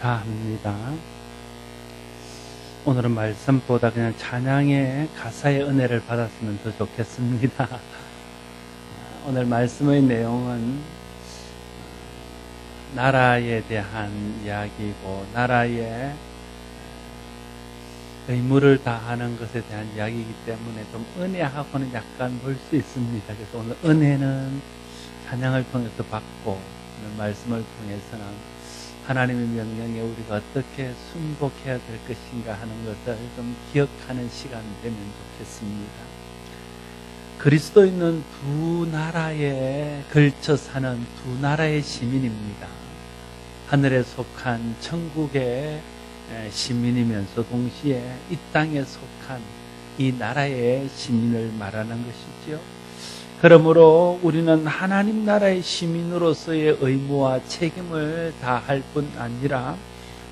감사합니다. 오늘은 말씀보다 그냥 찬양의 가사의 은혜를 받았으면 더 좋겠습니다. 오늘 말씀의 내용은 나라에 대한 이야기고 나라의 의무를 다하는 것에 대한 이야기이기 때문에 좀 은혜하고는 약간 멀 수 있습니다. 그래서 오늘 은혜는 찬양을 통해서 받고 오늘 말씀을 통해서는 하나님의 명령에 우리가 어떻게 순복해야 될 것인가 하는 것을 좀 기억하는 시간이 되면 좋겠습니다. 그리스도인은 두 나라에 걸쳐 사는 두 나라의 시민입니다. 하늘에 속한 천국의 시민이면서 동시에 이 땅에 속한 이 나라의 시민을 말하는 것이지요. 그러므로 우리는 하나님 나라의 시민으로서의 의무와 책임을 다할 뿐 아니라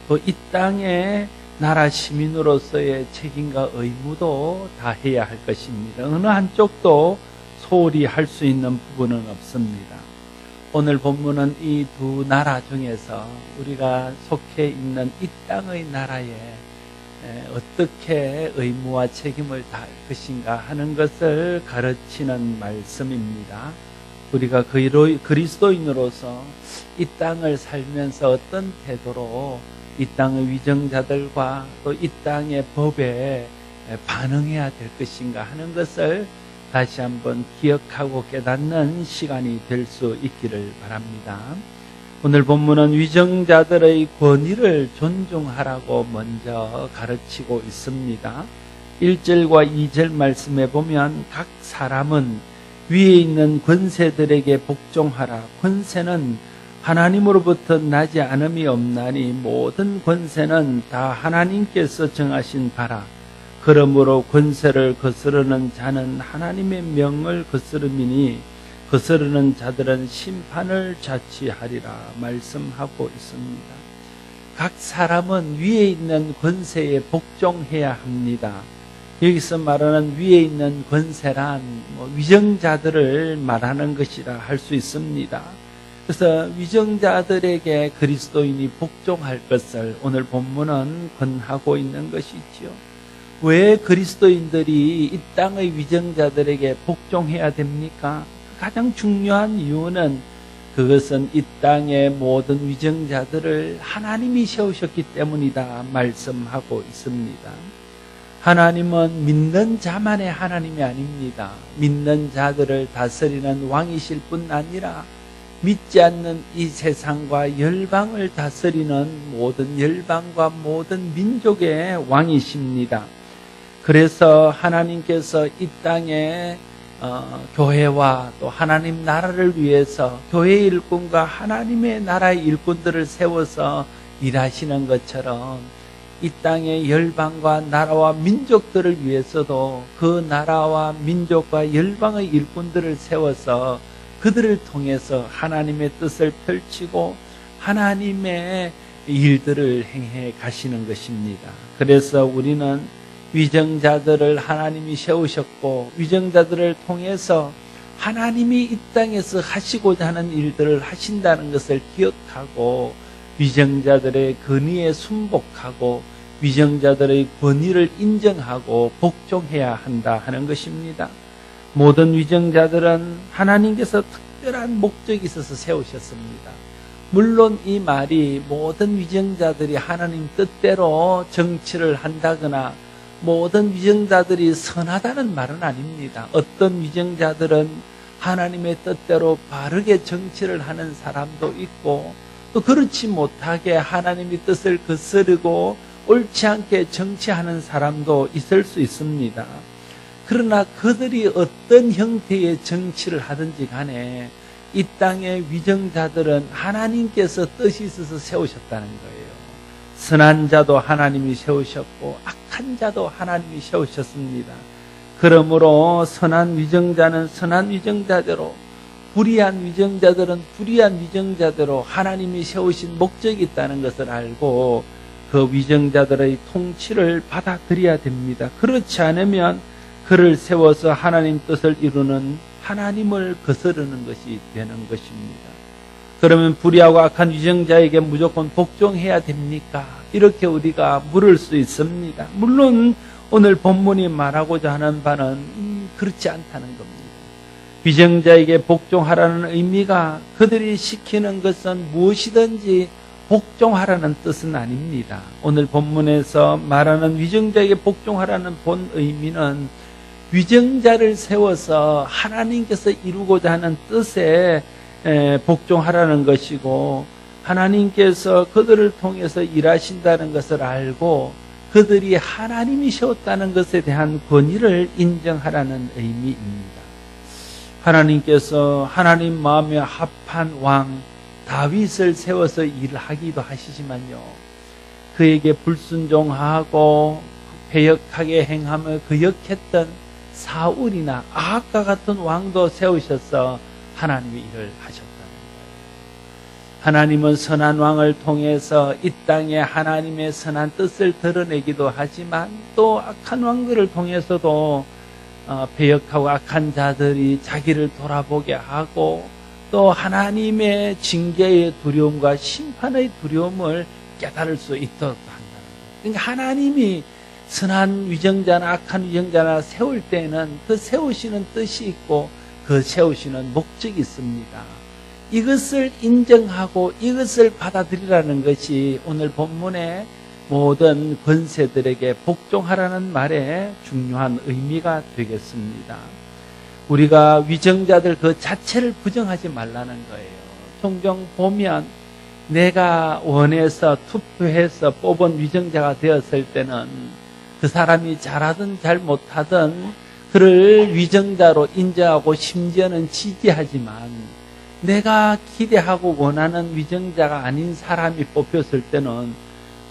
또 이 땅의 나라 시민으로서의 책임과 의무도 다해야 할 것입니다. 어느 한쪽도 소홀히 할 수 있는 부분은 없습니다. 오늘 본문은 이 두 나라 중에서 우리가 속해 있는 이 땅의 나라에 어떻게 의무와 책임을 다할 것인가 하는 것을 가르치는 말씀입니다. 우리가 그리스도인으로서 이 땅을 살면서 어떤 태도로 이 땅의 위정자들과 또 이 땅의 법에 반응해야 될 것인가 하는 것을 다시 한번 기억하고 깨닫는 시간이 될 수 있기를 바랍니다. 오늘 본문은 위정자들의 권위를 존중하라고 먼저 가르치고 있습니다. 1절과 2절 말씀에 보면 각 사람은 위에 있는 권세들에게 복종하라. 권세는 하나님으로부터 나지 않음이 없나니 모든 권세는 다 하나님께서 정하신 바라. 그러므로 권세를 거스르는 자는 하나님의 명을 거스름이니 거스르는 자들은 심판을 자취하리라 말씀하고 있습니다. 각 사람은 위에 있는 권세에 복종해야 합니다. 여기서 말하는 위에 있는 권세란 위정자들을 말하는 것이라 할 수 있습니다. 그래서 위정자들에게 그리스도인이 복종할 것을 오늘 본문은 권하고 있는 것이지요. 왜 그리스도인들이 이 땅의 위정자들에게 복종해야 됩니까? 가장 중요한 이유는 그것은 이 땅의 모든 위정자들을 하나님이 세우셨기 때문이다 말씀하고 있습니다. 하나님은 믿는 자만의 하나님이 아닙니다. 믿는 자들을 다스리는 왕이실 뿐 아니라 믿지 않는 이 세상과 열방을 다스리는 모든 열방과 모든 민족의 왕이십니다. 그래서 하나님께서 이 땅에 교회와 또 하나님 나라를 위해서 교회의 일꾼과 하나님의 나라의 일꾼들을 세워서 일하시는 것처럼 이 땅의 열방과 나라와 민족들을 위해서도 그 나라와 민족과 열방의 일꾼들을 세워서 그들을 통해서 하나님의 뜻을 펼치고 하나님의 일들을 행해 가시는 것입니다. 그래서 우리는 위정자들을 하나님이 세우셨고 위정자들을 통해서 하나님이 이 땅에서 하시고자 하는 일들을 하신다는 것을 기억하고 위정자들의 권위에 순복하고 위정자들의 권위를 인정하고 복종해야 한다 하는 것입니다. 모든 위정자들은 하나님께서 특별한 목적이 있어서 세우셨습니다. 물론 이 말이 모든 위정자들이 하나님 뜻대로 정치를 한다거나 모든 위정자들이 선하다는 말은 아닙니다. 어떤 위정자들은 하나님의 뜻대로 바르게 정치를 하는 사람도 있고 또 그렇지 못하게 하나님의 뜻을 거스르고 옳지 않게 정치하는 사람도 있을 수 있습니다. 그러나 그들이 어떤 형태의 정치를 하든지 간에 이 땅의 위정자들은 하나님께서 뜻이 있어서 세우셨다는 거예요. 선한 자도 하나님이 세우셨고 악한 자도 하나님이 세우셨습니다. 그러므로 선한 위정자는 선한 위정자대로 불의한 위정자들은 불의한 위정자대로 하나님이 세우신 목적이 있다는 것을 알고 그 위정자들의 통치를 받아들여야 됩니다. 그렇지 않으면 그를 세워서 하나님 뜻을 이루는 하나님을 거스르는 것이 되는 것입니다. 그러면 불의하고 악한 위정자에게 무조건 복종해야 됩니까? 이렇게 우리가 물을 수 있습니다. 물론 오늘 본문이 말하고자 하는 바는 그렇지 않다는 겁니다. 위정자에게 복종하라는 의미가 그들이 시키는 것은 무엇이든지 복종하라는 뜻은 아닙니다. 오늘 본문에서 말하는 위정자에게 복종하라는 본 의미는 위정자를 세워서 하나님께서 이루고자 하는 뜻에 복종하라는 것이고, 하나님께서 그들을 통해서 일하신다는 것을 알고 그들이 하나님이셨다는 것에 대한 권위를 인정하라는 의미입니다. 하나님께서 하나님 마음에 합한 왕 다윗을 세워서 일하기도 하시지만요, 그에게 불순종하고 배역하게 행함을 거역했던 사울이나 아합과 같은 왕도 세우셔서 하나님의 일을 하셨다는 거예요. 하나님은 선한 왕을 통해서 이 땅에 하나님의 선한 뜻을 드러내기도 하지만, 또 악한 왕들을 통해서도 배역하고 악한 자들이 자기를 돌아보게 하고, 또 하나님의 징계의 두려움과 심판의 두려움을 깨달을 수 있도록 한다는 거예요. 그러니까 하나님이 선한 위정자나 악한 위정자나 세울 때는 그 세우시는 뜻이 있고 그 세우시는 목적이 있습니다. 이것을 인정하고 이것을 받아들이라는 것이 오늘 본문의 모든 권세들에게 복종하라는 말의 중요한 의미가 되겠습니다. 우리가 위정자들 그 자체를 부정하지 말라는 거예요. 종종 보면 내가 원해서 투표해서 뽑은 위정자가 되었을 때는 그 사람이 잘하든 잘 못하든 그를 위정자로 인정하고 심지어는 지지하지만, 내가 기대하고 원하는 위정자가 아닌 사람이 뽑혔을 때는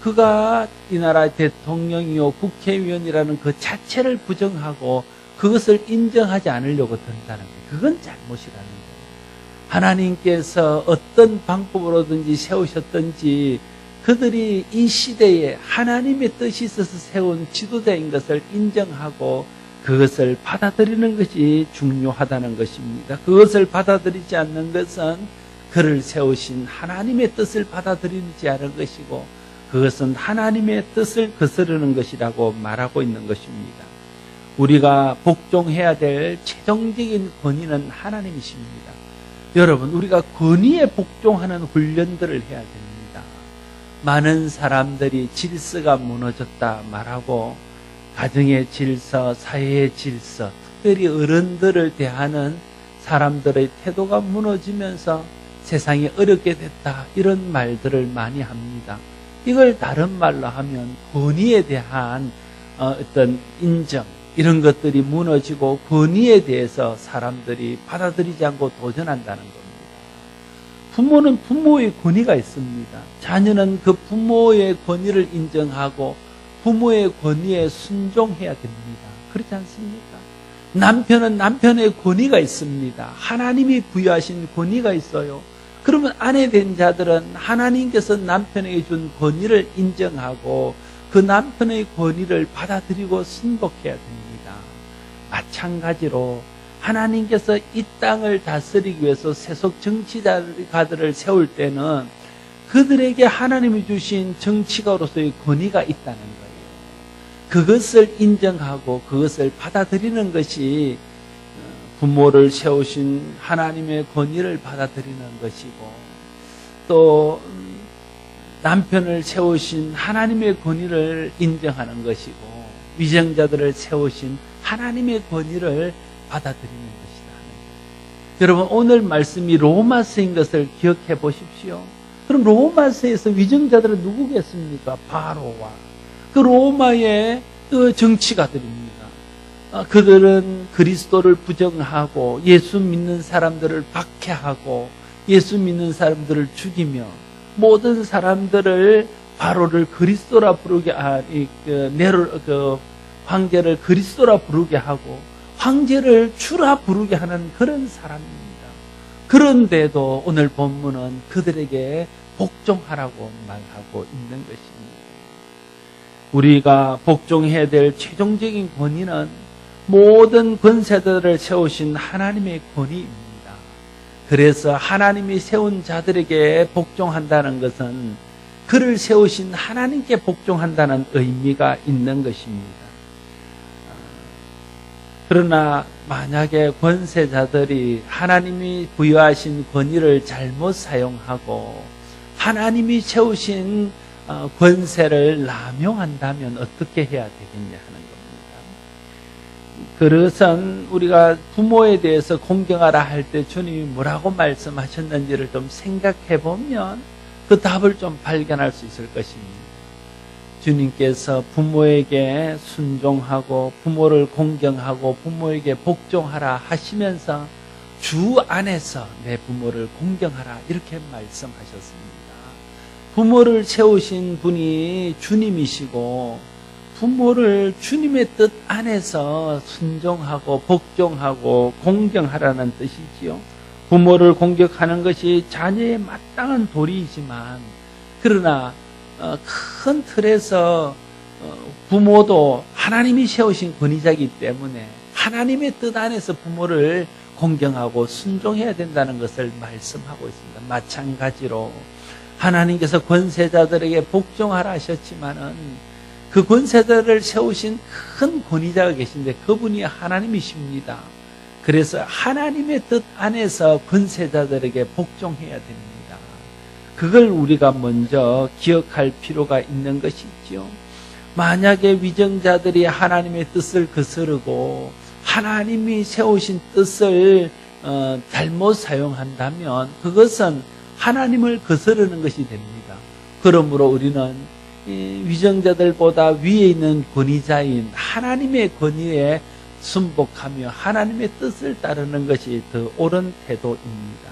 그가 이 나라 대통령이요 국회의원이라는 그 자체를 부정하고 그것을 인정하지 않으려고 든다는 거예요. 그건 잘못이라는 거예요. 하나님께서 어떤 방법으로든지 세우셨든지 그들이 이 시대에 하나님의 뜻이 있어서 세운 지도자인 것을 인정하고 그것을 받아들이는 것이 중요하다는 것입니다. 그것을 받아들이지 않는 것은 그를 세우신 하나님의 뜻을 받아들이지 않은 것이고, 그것은 하나님의 뜻을 거스르는 것이라고 말하고 있는 것입니다. 우리가 복종해야 될 최종적인 권위는 하나님이십니다. 여러분, 우리가 권위에 복종하는 훈련들을 해야 됩니다. 많은 사람들이 질서가 무너졌다 말하고, 가정의 질서, 사회의 질서, 특별히 어른들을 대하는 사람들의 태도가 무너지면서 세상이 어렵게 됐다, 이런 말들을 많이 합니다. 이걸 다른 말로 하면 권위에 대한 어떤 인정, 이런 것들이 무너지고 권위에 대해서 사람들이 받아들이지 않고 도전한다는 겁니다. 부모는 부모의 권위가 있습니다. 자녀는 그 부모의 권위를 인정하고 부모의 권위에 순종해야 됩니다. 그렇지 않습니까? 남편은 남편의 권위가 있습니다. 하나님이 부여하신 권위가 있어요. 그러면 아내 된 자들은 하나님께서 남편에게 준 권위를 인정하고 그 남편의 권위를 받아들이고 순복해야 됩니다. 마찬가지로 하나님께서 이 땅을 다스리기 위해서 세속 정치가들을 세울 때는 그들에게 하나님이 주신 정치가로서의 권위가 있다는 거예요. 그것을 인정하고 그것을 받아들이는 것이 부모를 세우신 하나님의 권위를 받아들이는 것이고, 또 남편을 세우신 하나님의 권위를 인정하는 것이고, 위정자들을 세우신 하나님의 권위를 받아들이는 것이다. 여러분, 오늘 말씀이 로마서인 것을 기억해 보십시오. 그럼 로마서에서 위정자들은 누구겠습니까? 바로와 그 로마의 그 정치가들입니다. 그들은 그리스도를 부정하고 예수 믿는 사람들을 박해하고 예수 믿는 사람들을 죽이며 모든 사람들을 바로를 그리스도라 부르게 황제를 그리스도라 부르게 하고 황제를 주라 부르게 하는 그런 사람입니다. 그런데도 오늘 본문은 그들에게 복종하라고 말하고 있는 것입니다. 우리가 복종해야 될 최종적인 권위는 모든 권세들을 세우신 하나님의 권위입니다. 그래서 하나님이 세운 자들에게 복종한다는 것은 그를 세우신 하나님께 복종한다는 의미가 있는 것입니다. 그러나 만약에 권세자들이 하나님이 부여하신 권위를 잘못 사용하고 하나님이 세우신 권세를 남용한다면 어떻게 해야 되겠냐 하는 겁니다. 그것은 우리가 부모에 대해서 공경하라 할 때 주님이 뭐라고 말씀하셨는지를 좀 생각해 보면 그 답을 좀 발견할 수 있을 것입니다. 주님께서 부모에게 순종하고 부모를 공경하고 부모에게 복종하라 하시면서 주 안에서 내 부모를 공경하라 이렇게 말씀하셨습니다. 부모를 세우신 분이 주님이시고 부모를 주님의 뜻 안에서 순종하고 복종하고 공경하라는 뜻이지요. 부모를 공격하는 것이 자녀의 마땅한 도리이지만 그러나 큰 틀에서 부모도 하나님이 세우신 권위자이기 때문에 하나님의 뜻 안에서 부모를 공경하고 순종해야 된다는 것을 말씀하고 있습니다. 마찬가지로 하나님께서 권세자들에게 복종하라 하셨지만은 그 권세자들을 세우신 큰 권위자가 계신데 그분이 하나님이십니다. 그래서 하나님의 뜻 안에서 권세자들에게 복종해야 됩니다. 그걸 우리가 먼저 기억할 필요가 있는 것이지요. 만약에 위정자들이 하나님의 뜻을 거스르고 하나님이 세우신 뜻을 잘못 사용한다면 그것은 하나님을 거스르는 것이 됩니다. 그러므로 우리는 위정자들보다 위에 있는 권위자인 하나님의 권위에 순복하며 하나님의 뜻을 따르는 것이 더 옳은 태도입니다.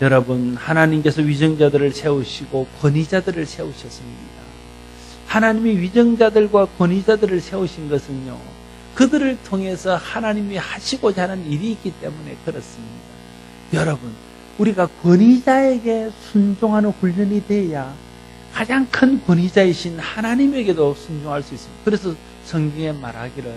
여러분, 하나님께서 위정자들을 세우시고 권위자들을 세우셨습니다. 하나님이 위정자들과 권위자들을 세우신 것은요, 그들을 통해서 하나님이 하시고자 하는 일이 있기 때문에 그렇습니다. 여러분, 우리가 권위자에게 순종하는 훈련이 돼야 가장 큰 권위자이신 하나님에게도 순종할 수 있습니다. 그래서 성경에 말하기를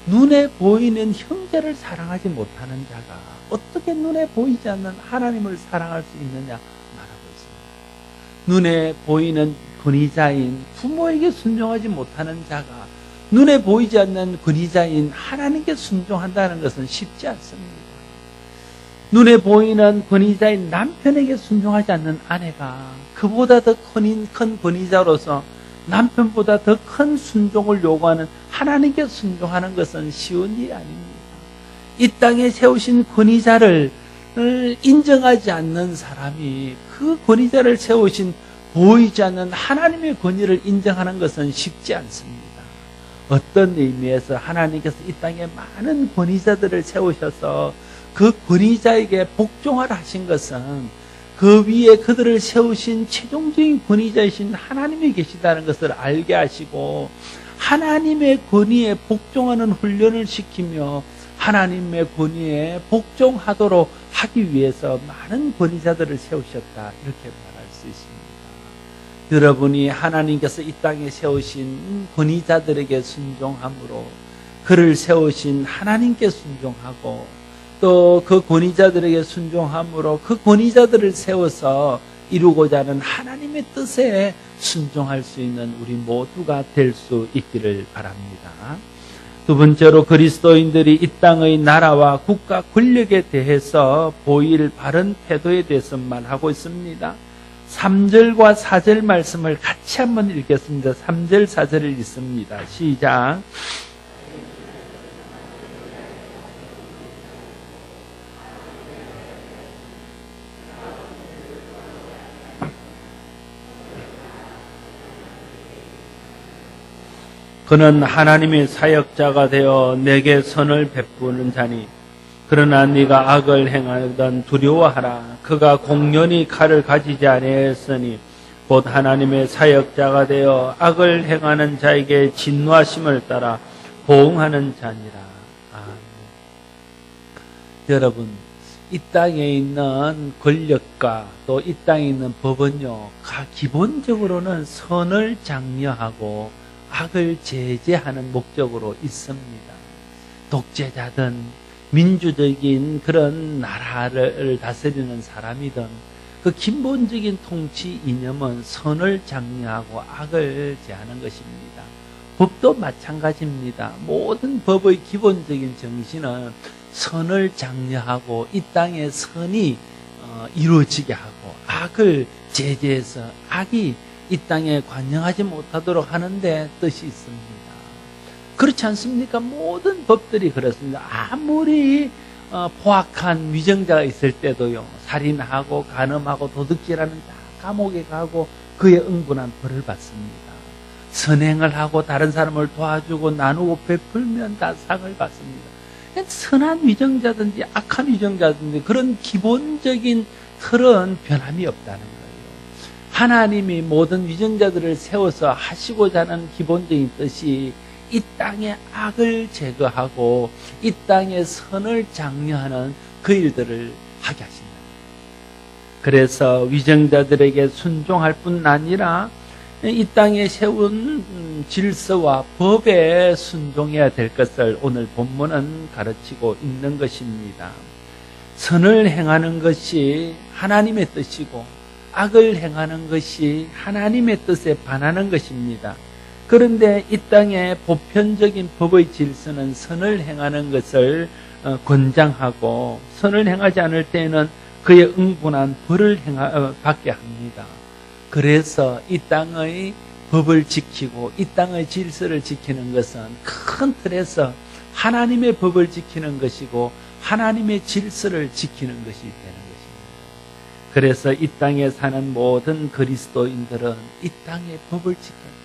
눈에 보이는 형제를 사랑하지 못하는 자가 어떻게 눈에 보이지 않는 하나님을 사랑할 수 있느냐 말하고 있습니다. 눈에 보이는 권위자인 부모에게 순종하지 못하는 자가 눈에 보이지 않는 권위자인 하나님께 순종한다는 것은 쉽지 않습니다. 눈에 보이는 권위자인 남편에게 순종하지 않는 아내가 그보다 더 큰 권위자로서 남편보다 더 큰 순종을 요구하는 하나님께 순종하는 것은 쉬운 일이 아닙니다. 이 땅에 세우신 권위자를 인정하지 않는 사람이 그 권위자를 세우신 보이지 않는 하나님의 권위를 인정하는 것은 쉽지 않습니다. 어떤 의미에서 하나님께서 이 땅에 많은 권위자들을 세우셔서 그 권위자에게 복종하라 하신 것은 그 위에 그들을 세우신 최종적인 권위자이신 하나님이 계시다는 것을 알게 하시고 하나님의 권위에 복종하는 훈련을 시키며 하나님의 권위에 복종하도록 하기 위해서 많은 권위자들을 세우셨다 이렇게 말할 수 있습니다. 여러분이 하나님께서 이 땅에 세우신 권위자들에게 순종함으로 그를 세우신 하나님께 순종하고 또 그 권위자들에게 순종함으로 그 권위자들을 세워서 이루고자 하는 하나님의 뜻에 순종할 수 있는 우리 모두가 될 수 있기를 바랍니다. 두 번째로 그리스도인들이 이 땅의 나라와 국가 권력에 대해서 보일 바른 태도에 대해서 말하고 있습니다. 3절과 4절 말씀을 같이 한번 읽겠습니다. 3절, 4절을 읽습니다. 시작. 그는 하나님의 사역자가 되어 내게 선을 베푸는 자니 그러나 네가 악을 행하던 두려워하라. 그가 공연히 칼을 가지지 아니하였으니 곧 하나님의 사역자가 되어 악을 행하는 자에게 진노하심을 따라 보응하는 자니라. 아멘. 여러분, 이 땅에 있는 권력과 또 이 땅에 있는 법은요, 기본적으로는 선을 장려하고 악을 제재하는 목적으로 있습니다. 독재자든 민주적인 그런 나라를 다스리는 사람이든 그 기본적인 통치 이념은 선을 장려하고 악을 제하는 것입니다. 법도 마찬가지입니다. 모든 법의 기본적인 정신은 선을 장려하고 이 땅에 선이 이루어지게 하고 악을 제재해서 악이 이 땅에 관영하지 못하도록 하는데 뜻이 있습니다. 그렇지 않습니까? 모든 법들이 그렇습니다. 아무리 포악한 위정자가 있을 때도요, 살인하고 간음하고 도둑질하는 다 감옥에 가고 그에 응분한 벌을 받습니다. 선행을 하고 다른 사람을 도와주고 나누고 베풀면 다 상을 받습니다. 선한 위정자든지 악한 위정자든지 그런 기본적인 틀은 변함이 없다는 거예요. 하나님이 모든 위정자들을 세워서 하시고자 하는 기본적인 뜻이 이 땅의 악을 제거하고 이 땅의 선을 장려하는 그 일들을 하게 하신다. 그래서 위정자들에게 순종할 뿐 아니라 이 땅에 세운 질서와 법에 순종해야 될 것을 오늘 본문은 가르치고 있는 것입니다. 선을 행하는 것이 하나님의 뜻이고 악을 행하는 것이 하나님의 뜻에 반하는 것입니다. 그런데 이 땅의 보편적인 법의 질서는 선을 행하는 것을 권장하고 선을 행하지 않을 때에는 그에 응분한 벌을 받게 합니다. 그래서 이 땅의 법을 지키고 이 땅의 질서를 지키는 것은 큰 틀에서 하나님의 법을 지키는 것이고 하나님의 질서를 지키는 것이 되는 것입니다. 그래서 이 땅에 사는 모든 그리스도인들은 이 땅의 법을 지켜야 됩니다.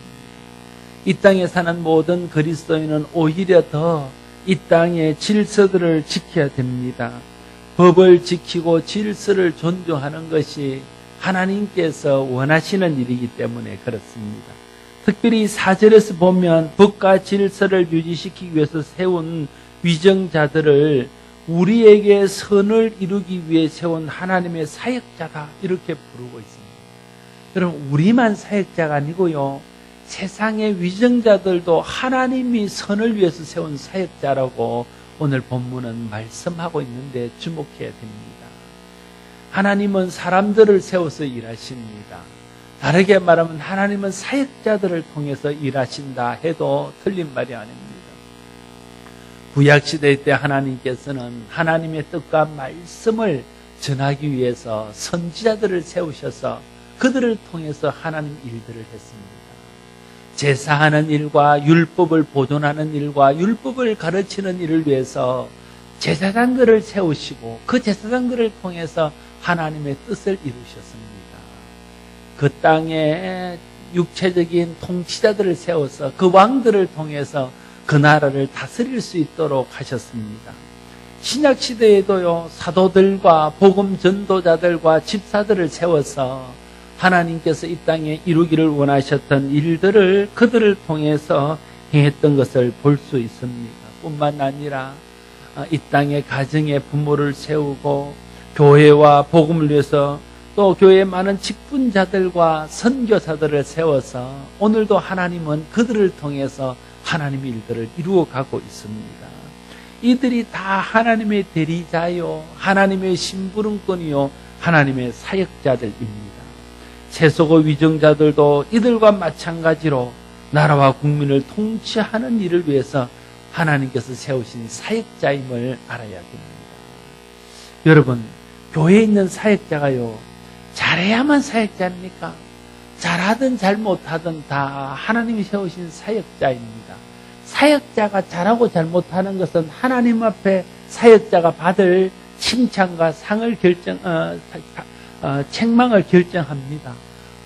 이 땅에 사는 모든 그리스도인은 오히려 더 이 땅의 질서들을 지켜야 됩니다. 법을 지키고 질서를 존중하는 것이 하나님께서 원하시는 일이기 때문에 그렇습니다. 특별히 4절에서 보면 법과 질서를 유지시키기 위해서 세운 위정자들을 우리에게 선을 이루기 위해 세운 하나님의 사역자다 이렇게 부르고 있습니다. 여러분, 우리만 사역자가 아니고요, 세상의 위정자들도 하나님이 선을 위해서 세운 사역자라고 오늘 본문은 말씀하고 있는데 주목해야 됩니다. 하나님은 사람들을 세워서 일하십니다. 다르게 말하면 하나님은 사역자들을 통해서 일하신다 해도 틀린 말이 아닙니다. 구약시대 때 하나님께서는 하나님의 뜻과 말씀을 전하기 위해서 선지자들을 세우셔서 그들을 통해서 하나님 일들을 했습니다. 제사하는 일과 율법을 보존하는 일과 율법을 가르치는 일을 위해서 제사장들을 세우시고 그 제사장들을 통해서 하나님의 뜻을 이루셨습니다. 그 땅에 육체적인 통치자들을 세워서 그 왕들을 통해서 그 나라를 다스릴 수 있도록 하셨습니다. 신약시대에도요, 사도들과 복음 전도자들과 집사들을 세워서 하나님께서 이 땅에 이루기를 원하셨던 일들을 그들을 통해서 행했던 것을 볼 수 있습니다. 뿐만 아니라 이 땅의 가정의 부모를 세우고 교회와 복음을 위해서 또 교회의 많은 직분자들과 선교사들을 세워서 오늘도 하나님은 그들을 통해서 하나님의 일들을 이루어가고 있습니다. 이들이 다 하나님의 대리자요, 하나님의 심부름꾼이요, 하나님의 사역자들입니다. 세속의 위정자들도 이들과 마찬가지로 나라와 국민을 통치하는 일을 위해서 하나님께서 세우신 사역자임을 알아야 됩니다. 여러분, 교회에 있는 사역자가요, 잘해야만 사역자입니까? 잘하든 잘못하든 다 하나님이 세우신 사역자입니다. 사역자가 잘하고 잘못하는 것은 하나님 앞에 사역자가 받을 칭찬과 상을 책망을 결정합니다.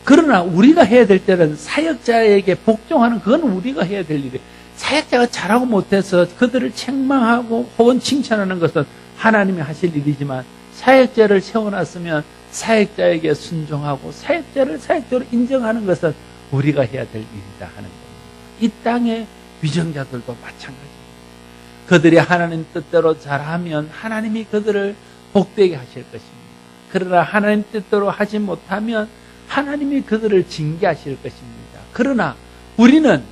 그러나 우리가 해야 될 때는 사역자에게 복종하는 그건 우리가 해야 될 일이에요. 사역자가 잘하고 못해서 그들을 책망하고 혹은 칭찬하는 것은 하나님이 하실 일이지만 사역자를 세워놨으면 사역자에게 순종하고 사역자를 사역자로 인정하는 것은 우리가 해야 될 일이다 하는 겁니다. 이 땅의 위정자들도 마찬가지입니다. 그들이 하나님 뜻대로 잘하면 하나님이 그들을 복되게 하실 것입니다. 그러나 하나님 뜻대로 하지 못하면 하나님이 그들을 징계하실 것입니다. 그러나 우리는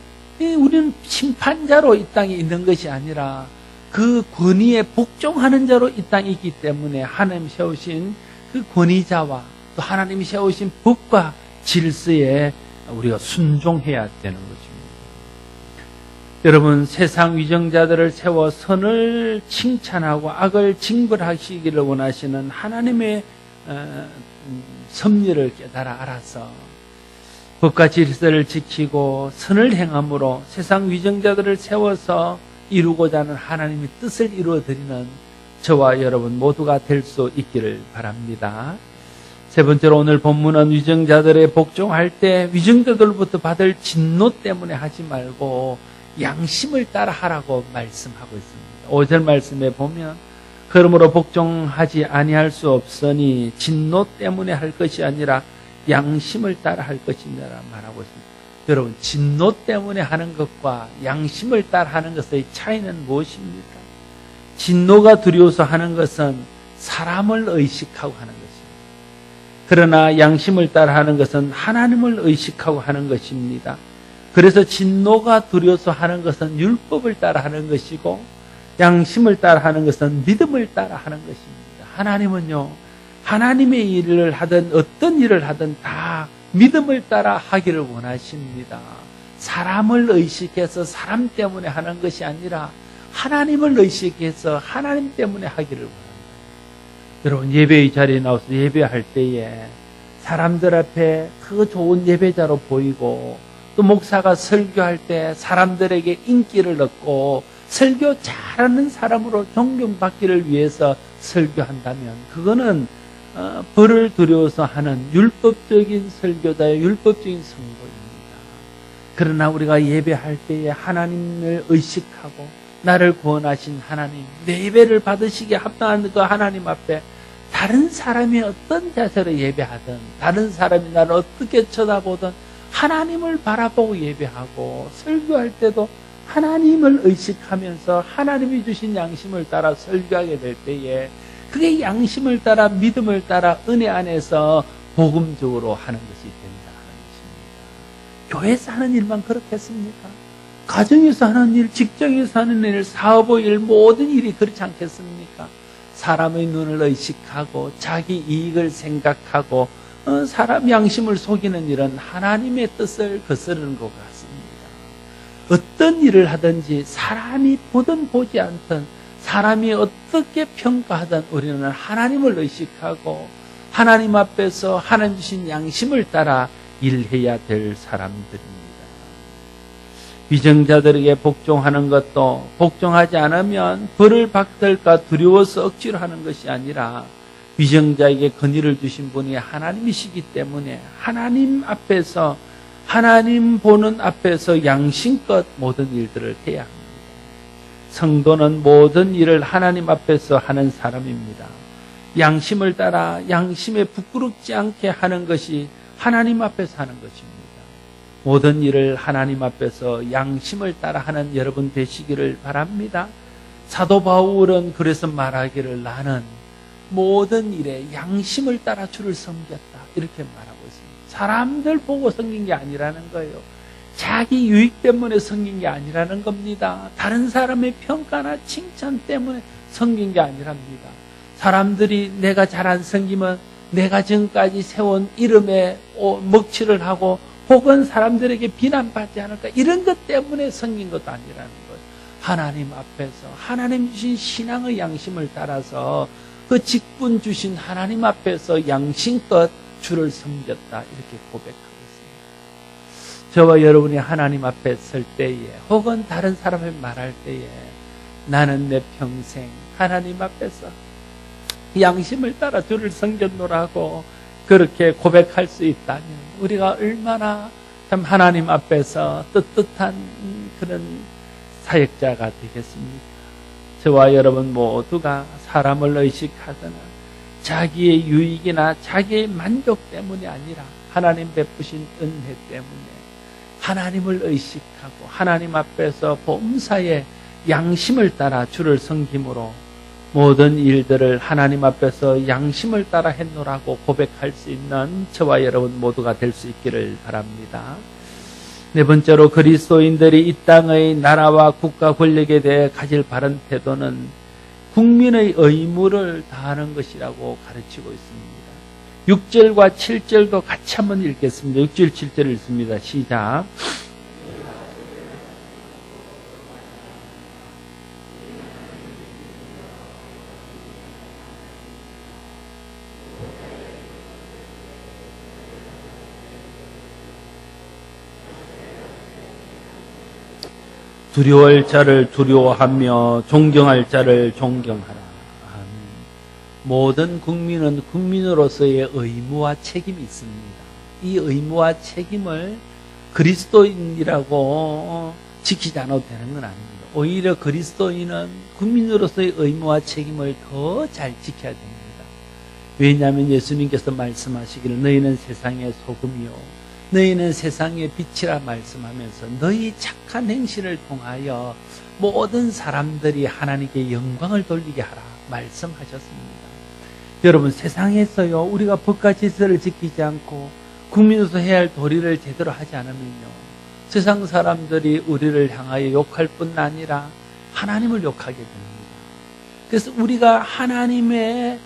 심판자로 이 땅에 있는 것이 아니라 그 권위에 복종하는 자로 이 땅에 있기 때문에 하나님 세우신 그 권위자와 또 하나님이 세우신 법과 질서에 우리가 순종해야 되는 것입니다. 여러분, 세상 위정자들을 세워 선을 칭찬하고 악을 징벌하시기를 원하시는 하나님의 섭리를 깨달아 알아서 법과 질서를 지키고 선을 행함으로 세상 위정자들을 세워서 이루고자 하는 하나님의 뜻을 이루어드리는 저와 여러분 모두가 될 수 있기를 바랍니다. 세 번째로 오늘 본문은 위정자들의 복종할 때 위정자들로부터 받을 진노 때문에 하지 말고 양심을 따라 하라고 말씀하고 있습니다. 5절 말씀에 보면 그러므로 복종하지 아니할 수 없으니 진노 때문에 할 것이 아니라 양심을 따라 할 것이니라 말하고 있습니다. 여러분, 진노 때문에 하는 것과 양심을 따라 하는 것의 차이는 무엇입니까? 진노가 두려워서 하는 것은 사람을 의식하고 하는 것입니다. 그러나 양심을 따라 하는 것은 하나님을 의식하고 하는 것입니다. 그래서 진노가 두려워서 하는 것은 율법을 따라 하는 것이고 양심을 따라 하는 것은 믿음을 따라 하는 것입니다. 하나님은요, 하나님의 일을 하든 어떤 일을 하든 다 믿음을 따라 하기를 원하십니다. 사람을 의식해서 사람 때문에 하는 것이 아니라 하나님을 의식해서 하나님 때문에 하기를 원합니다. 여러분, 예배의 자리에 나와서 예배할 때에 사람들 앞에 그 좋은 예배자로 보이고 또 목사가 설교할 때 사람들에게 인기를 얻고 설교 잘하는 사람으로 존경받기를 위해서 설교한다면 그거는 벌을 두려워서 하는 율법적인 설교자의 율법적인 선거입니다. 그러나 우리가 예배할 때에 하나님을 의식하고 나를 구원하신 하나님, 내 예배를 받으시기에 합당한 그 하나님 앞에 다른 사람이 어떤 자세로 예배하든 다른 사람이 나를 어떻게 쳐다보든 하나님을 바라보고 예배하고 설교할 때도 하나님을 의식하면서 하나님이 주신 양심을 따라 설교하게 될 때에 그게 양심을 따라 믿음을 따라 은혜 안에서 복음적으로 하는 것이 된다 하는 것입니다. 교회에서 하는 일만 그렇겠습니까? 가정에서 하는 일, 직장에서 하는 일, 사업의 일, 모든 일이 그렇지 않겠습니까? 사람의 눈을 의식하고 자기 이익을 생각하고 사람 양심을 속이는 일은 하나님의 뜻을 거스르는 것 같습니다. 어떤 일을 하든지 사람이 보든 보지 않든 사람이 어떻게 평가하든 우리는 하나님을 의식하고 하나님 앞에서 하나님 주신 양심을 따라 일해야 될 사람들입니다. 위정자들에게 복종하는 것도 복종하지 않으면 벌을 받을까 두려워서 억지로 하는 것이 아니라 위정자에게 권위를 주신 분이 하나님이시기 때문에 하나님 앞에서 하나님 보는 앞에서 양심껏 모든 일들을 해야 합니다. 성도는 모든 일을 하나님 앞에서 하는 사람입니다. 양심을 따라 양심에 부끄럽지 않게 하는 것이 하나님 앞에서 하는 것입니다. 모든 일을 하나님 앞에서 양심을 따라 하는 여러분 되시기를 바랍니다. 사도 바울은 그래서 말하기를 나는 모든 일에 양심을 따라 주를 섬겼다 이렇게 말하고 있습니다. 사람들 보고 섬긴 게 아니라는 거예요. 자기 유익 때문에 섬긴 게 아니라는 겁니다. 다른 사람의 평가나 칭찬 때문에 섬긴 게 아니랍니다. 사람들이 내가 잘 안 섬기면 내가 지금까지 세운 이름에 먹칠을 하고 혹은 사람들에게 비난받지 않을까 이런 것 때문에 섬긴 것도 아니라는 것. 하나님 앞에서 하나님 주신 신앙의 양심을 따라서 그 직분 주신 하나님 앞에서 양심껏 주를 섬겼다 이렇게 고백하고 있습니다. 저와 여러분이 하나님 앞에 설 때에 혹은 다른 사람을 말할 때에 나는 내 평생 하나님 앞에서 양심을 따라 주를 섬겼노라고 그렇게 고백할 수 있다면 우리가 얼마나 참 하나님 앞에서 떳떳한 그런 사역자가 되겠습니까? 저와 여러분 모두가 사람을 의식하거나 자기의 유익이나 자기의 만족 때문이 아니라 하나님 베푸신 은혜 때문에 하나님을 의식하고 하나님 앞에서 범사에 양심을 따라 주를 섬김으로 모든 일들을 하나님 앞에서 양심을 따라 했노라고 고백할 수 있는 저와 여러분 모두가 될 수 있기를 바랍니다. 네 번째로 그리스도인들이 이 땅의 나라와 국가 권력에 대해 가질 바른 태도는 국민의 의무를 다하는 것이라고 가르치고 있습니다. 6절과 7절도 같이 한번 읽겠습니다. 6절, 7절 읽습니다. 시작. 두려워할 자를 두려워하며 존경할 자를 존경하라. 아멘. 모든 국민은 국민으로서의 의무와 책임이 있습니다. 이 의무와 책임을 그리스도인이라고 지키지 않아도 되는 건 아닙니다. 오히려 그리스도인은 국민으로서의 의무와 책임을 더 잘 지켜야 됩니다. 왜냐하면 예수님께서 말씀하시기를 너희는 세상의 소금이요 너희는 세상의 빛이라 말씀하면서 너희 착한 행실을 통하여 모든 사람들이 하나님께 영광을 돌리게 하라 말씀하셨습니다. 여러분, 세상에서요 우리가 법과 질서를 지키지 않고 국민으로서 해야 할 도리를 제대로 하지 않으면요 세상 사람들이 우리를 향하여 욕할 뿐 아니라 하나님을 욕하게 됩니다. 그래서 우리가 하나님의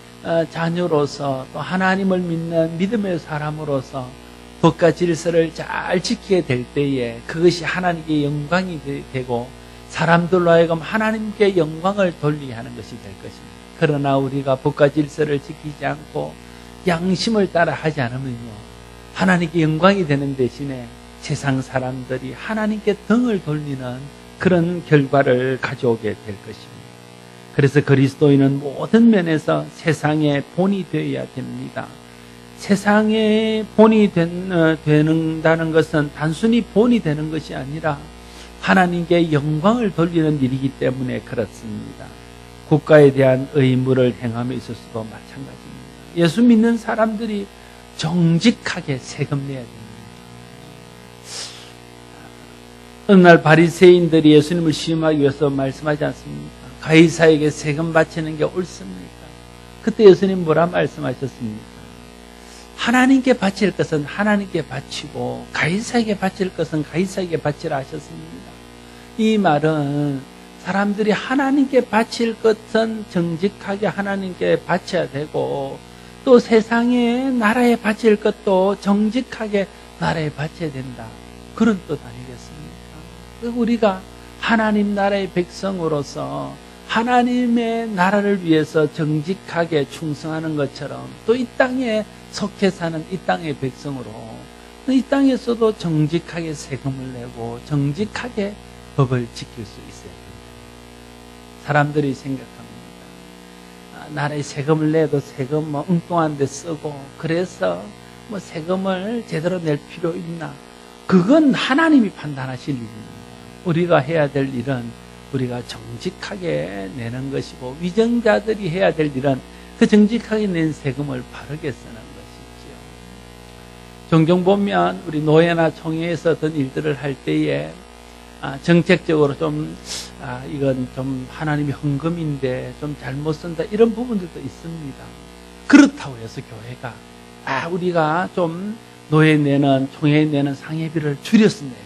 자녀로서 또 하나님을 믿는 믿음의 사람으로서 법과 질서를 잘 지키게 될 때에 그것이 하나님께 영광이 되고 사람들로 하여금 하나님께 영광을 돌리게 하는 것이 될 것입니다. 그러나 우리가 법과 질서를 지키지 않고 양심을 따라 하지 않으면요 하나님께 영광이 되는 대신에 세상 사람들이 하나님께 등을 돌리는 그런 결과를 가져오게 될 것입니다. 그래서 그리스도인은 모든 면에서 세상의 본이 되어야 됩니다. 세상의 본이 된다는 것은 단순히 본이 되는 것이 아니라 하나님께 영광을 돌리는 일이기 때문에 그렇습니다. 국가에 대한 의무를 행함에 있어서도 마찬가지입니다. 예수 믿는 사람들이 정직하게 세금 내야 됩니다. 어느 날 바리새인들이 예수님을 시험하기 위해서 말씀하지 않습니까? 가이사에게 세금 바치는 게 옳습니까? 그때 예수님 뭐라 말씀하셨습니까? 하나님께 바칠 것은 하나님께 바치고 가이사에게 바칠 것은 가이사에게 바치라 하셨습니다. 이 말은 사람들이 하나님께 바칠 것은 정직하게 하나님께 바쳐야 되고 또 세상에 나라에 바칠 것도 정직하게 나라에 바쳐야 된다. 그런 뜻 아니겠습니까? 우리가 하나님 나라의 백성으로서 하나님의 나라를 위해서 정직하게 충성하는 것처럼 또 이 땅에 속해 사는 이 땅의 백성으로 이 땅에서도 정직하게 세금을 내고 정직하게 법을 지킬 수 있어야 됩니다. 사람들이 생각합니다. 나라에 세금을 내도 세금 엉뚱한 데 쓰고 그래서 세금을 제대로 낼 필요 있나? 그건 하나님이 판단하실 일입니다. 우리가 해야 될 일은 우리가 정직하게 내는 것이고 위정자들이 해야 될 일은 그 정직하게 낸 세금을 바르게 쓰는 것이지요. 종종 보면 우리 노예나 총회에서 어떤 일들을 할 때에 정책적으로 이건 좀 하나님의 헌금인데 좀 잘못 쓴다 이런 부분들도 있습니다. 그렇다고 해서 교회가 우리가 좀 노예 내는 총회에 내는 상해비를 줄여서 내고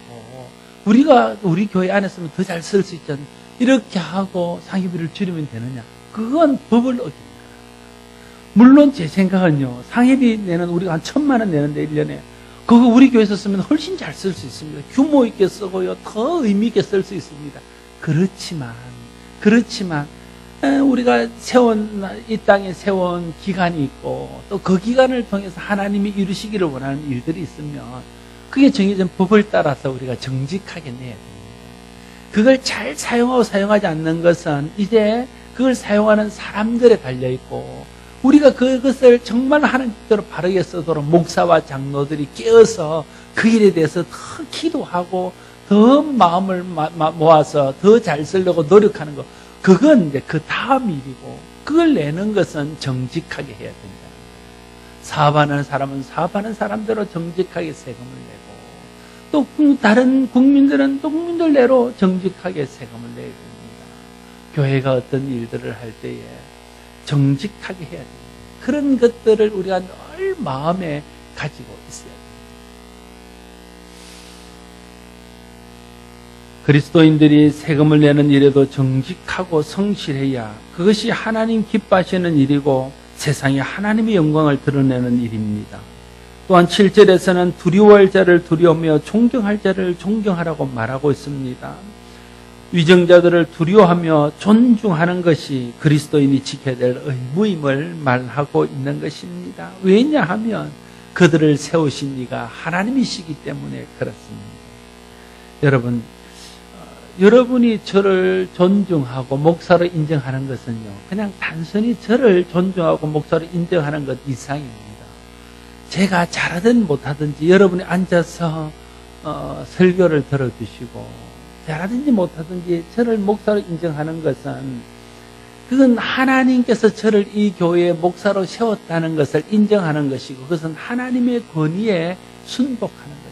우리 교회 안에서는 더 잘 쓸 수 있잖아요. 이렇게 하고 상해비를 줄이면 되느냐? 그건 법을 어깁니다. 물론 제 생각은요, 상해비 내는 우리가 한 1,000만 원 내는데 1년에 그거 우리 교회에서 쓰면 훨씬 잘 쓸 수 있습니다. 규모 있게 쓰고요, 더 의미 있게 쓸 수 있습니다. 그렇지만 우리가 이 땅에 세운 기간이 있고 또 그 기간을 통해서 하나님이 이루시기를 원하는 일들이 있으면 그게 정해진 법을 따라서 우리가 정직하게 내야 됩니다. 그걸 잘 사용하고 사용하지 않는 것은 이제 그걸 사용하는 사람들에 달려있고 우리가 그것을 정말 하는 뜻대로 바르게 쓰도록 목사와 장로들이 깨어서 그 일에 대해서 더 기도하고 더 마음을 모아서 더 잘 쓰려고 노력하는 것, 그건 이제 그 다음 일이고 그걸 내는 것은 정직하게 해야 된다. 사업하는 사람은 사업하는 사람대로 정직하게 세금을 내고 또 다른 국민들은 또 국민들대로 정직하게 세금을 내야 됩니다. 교회가 어떤 일들을 할 때에 정직하게 해야 됩니다. 그런 것들을 우리가 늘 마음에 가지고 있어야 됩니다. 그리스도인들이 세금을 내는 일에도 정직하고 성실해야 그것이 하나님 기뻐하시는 일이고 세상에 하나님의 영광을 드러내는 일입니다. 또한 7절에서는 두려워할 자를 두려우며 존경할 자를 존경하라고 말하고 있습니다. 위정자들을 두려워하며 존중하는 것이 그리스도인이 지켜야 될 의무임을 말하고 있는 것입니다. 왜냐하면 그들을 세우신 이가 하나님이시기 때문에 그렇습니다. 여러분, 여러분이 저를 존중하고 목사로 인정하는 것은요, 그냥 단순히 저를 존중하고 목사로 인정하는 것 이상입니다. 제가 잘하든 못하든지 여러분이 앉아서 설교를 들어주시고 잘하든지 못하든지 저를 목사로 인정하는 것은 그건 하나님께서 저를 이 교회의 목사로 세웠다는 것을 인정하는 것이고 그것은 하나님의 권위에 순복하는 것입니다.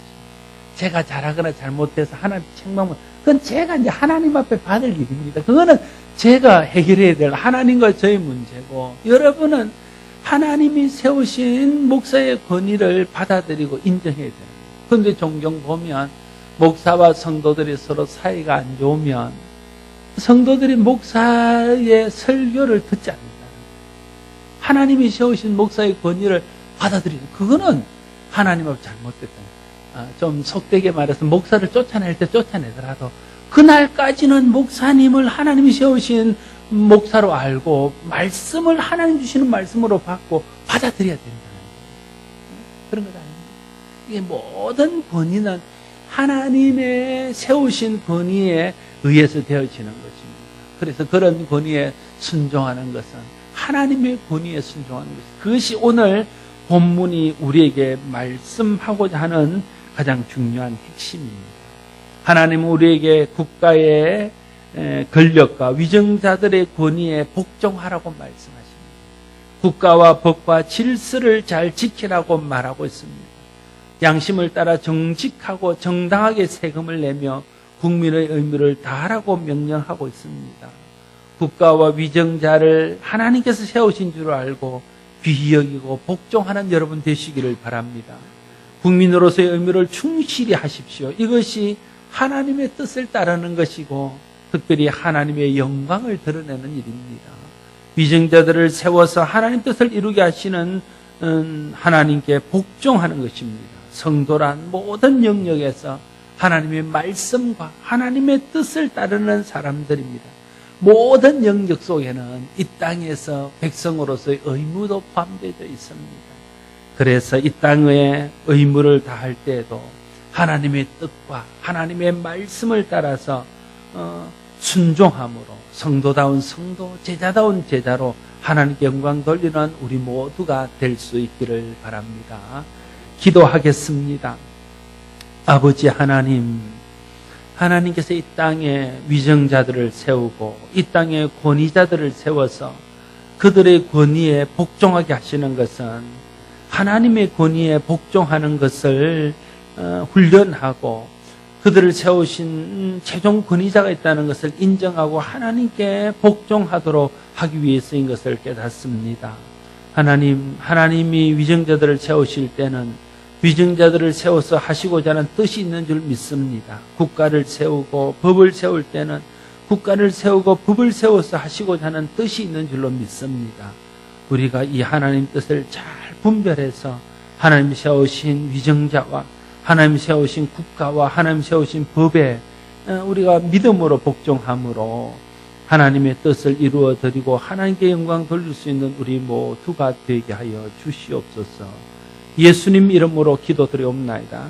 제가 잘하거나 잘못해서 하나님 책망을 그건 제가 이제 하나님 앞에 받을 일입니다. 그거는 제가 해결해야 될 하나님과 저의 문제고 여러분은 하나님이 세우신 목사의 권위를 받아들이고 인정해야 됩니다. 그런데 종종 보면 목사와 성도들이 서로 사이가 안 좋으면 성도들이 목사의 설교를 듣지 않는다. 하나님이 세우신 목사의 권위를 받아들이는 그거는 하나님 앞에 잘못됐다. 좀 속되게 말해서 목사를 쫓아낼 때 쫓아내더라도 그날까지는 목사님을 하나님이 세우신 목사로 알고 말씀을 하나님 주시는 말씀으로 받고 받아들여야 된다는 거예요. 그런 것 아닙니까? 이게 모든 권위는 하나님의 세우신 권위에 의해서 되어지는 것입니다. 그래서 그런 권위에 순종하는 것은 하나님의 권위에 순종하는 것입니다. 그것이 오늘 본문이 우리에게 말씀하고자 하는 가장 중요한 핵심입니다. 하나님은 우리에게 국가의 권력과 위정자들의 권위에 복종하라고 말씀하십니다. 국가와 법과 질서를 잘 지키라고 말하고 있습니다. 양심을 따라 정직하고 정당하게 세금을 내며 국민의 의무를 다하라고 명령하고 있습니다. 국가와 위정자를 하나님께서 세우신 줄 알고 귀히 여기고 복종하는 여러분 되시기를 바랍니다. 국민으로서의 의무를 충실히 하십시오. 이것이 하나님의 뜻을 따르는 것이고 특별히 하나님의 영광을 드러내는 일입니다. 위정자들을 세워서 하나님 뜻을 이루게 하시는 하나님께 복종하는 것입니다. 성도란 모든 영역에서 하나님의 말씀과 하나님의 뜻을 따르는 사람들입니다. 모든 영역 속에는 이 땅에서 백성으로서의 의무도 포함되어 있습니다. 그래서 이 땅의 의무를 다할 때에도 하나님의 뜻과 하나님의 말씀을 따라서 순종함으로 성도다운 성도, 제자다운 제자로 하나님께 영광 돌리는 우리 모두가 될 수 있기를 바랍니다. 기도하겠습니다. 아버지 하나님, 하나님께서 이 땅에 위정자들을 세우고 이 땅에 권위자들을 세워서 그들의 권위에 복종하게 하시는 것은 하나님의 권위에 복종하는 것을 훈련하고 그들을 세우신 최종 권위자가 있다는 것을 인정하고 하나님께 복종하도록 하기 위해서인 것을 깨닫습니다. 하나님이 위정자들을 세우실 때는 위정자들을 세워서 하시고자 하는 뜻이 있는 줄 믿습니다. 국가를 세우고 법을 세울 때는 국가를 세우고 법을 세워서 하시고자 하는 뜻이 있는 줄로 믿습니다. 우리가 이 하나님 뜻을 잘 분별해서 하나님 세우신 위정자와 하나님 세우신 국가와 하나님 세우신 법에 우리가 믿음으로 복종함으로 하나님의 뜻을 이루어 드리고 하나님께 영광 돌릴 수 있는 우리 모두가 되게 하여 주시옵소서. 예수님 이름으로 기도드리옵나이다.